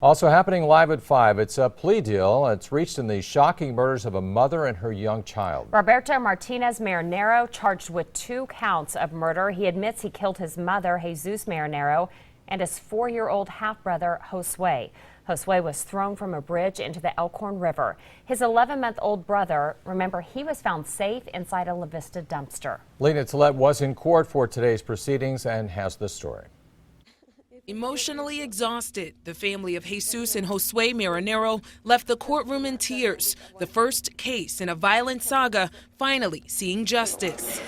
Also happening live at 5, it's a plea deal. It's reached in the shocking murders of a mother and her young child. Roberto Martinez-Marinero charged with 2 counts of murder. He admits he killed his mother, Jesus Marinero, and his 4-year-old half-brother, Josue. Josue was thrown from a bridge into the Elkhorn River. His 11-month-old brother, remember, he was found safe inside a La Vista dumpster. Lena Tillett was in court for today's proceedings and has the story. Emotionally exhausted, the family of Jesus and Josue Marinero left the courtroom in tears. The first case in a violent saga finally seeing justice.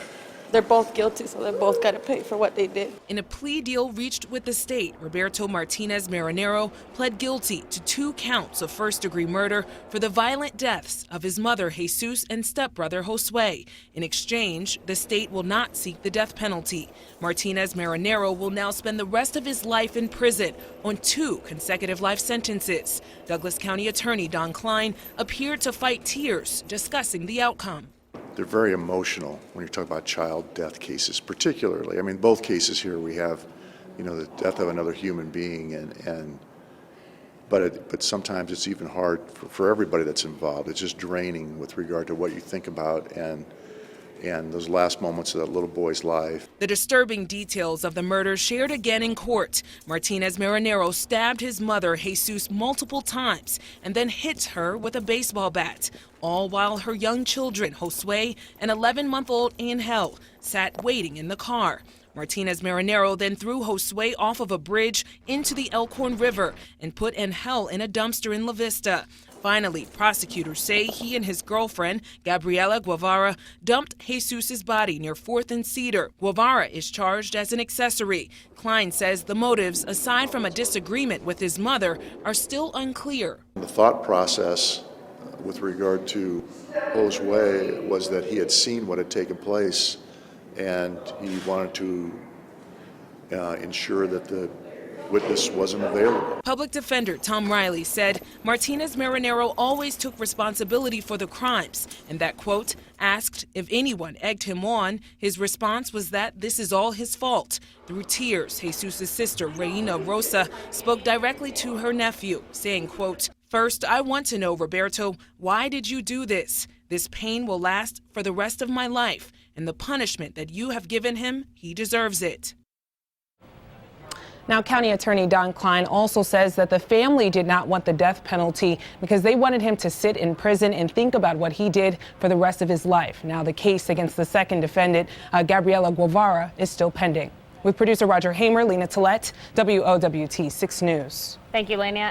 They're both guilty, so they both got to pay for what they did. In a plea deal reached with the state, Roberto Martinez-Marinero pled guilty to 2 counts of first-degree murder for the violent deaths of his mother, Jesus, and stepbrother, Josue. In exchange, the state will not seek the death penalty. Martinez-Marinero will now spend the rest of his life in prison on 2 consecutive life sentences. Douglas County Attorney Don Klein appeared to fight tears discussing the outcome. They're very emotional when you're talking about child death cases, particularly. I mean, both cases here we have, the death of another human being, but sometimes it's even hard for everybody that's involved. It's just draining with regard to what you think about and those last moments of that little boy's life. The disturbing details of the murder shared again in court. Martinez-Marinero stabbed his mother, Jesus, multiple times and then hit her with a baseball bat, all while her young children, Josue and 11-month-old Angel, sat waiting in the car. Martinez-Marinero then threw Josue off of a bridge into the Elkhorn River and put Angel in a dumpster in La Vista. Finally, prosecutors say he and his girlfriend, Gabriela Guevara, dumped Jesus' body near 4th and Cedar. Guevara is charged as an accessory. Klein says the motives, aside from a disagreement with his mother, are still unclear. The thought process with regard to Josue was that he had seen what had taken place and he wanted to ensure that the witness wasn't available. Public Defender Tom Riley said Martinez-Marinero always took responsibility for the crimes and that, quote, asked if anyone egged him on, his response was that this is all his fault. Through tears, Jesus' sister, Reina Rosa, spoke directly to her nephew, saying, quote, first, I want to know, Roberto, why did you do this? This pain will last for the rest of my life, and the punishment that you have given him, he deserves it. Now, County Attorney Don Klein also says that the family did not want the death penalty because they wanted him to sit in prison and think about what he did for the rest of his life. Now, the case against the second defendant, Gabriela Guevara, is still pending. With producer Roger Hamer, Lena Tillett, WOWT 6 News. Thank you, Lena.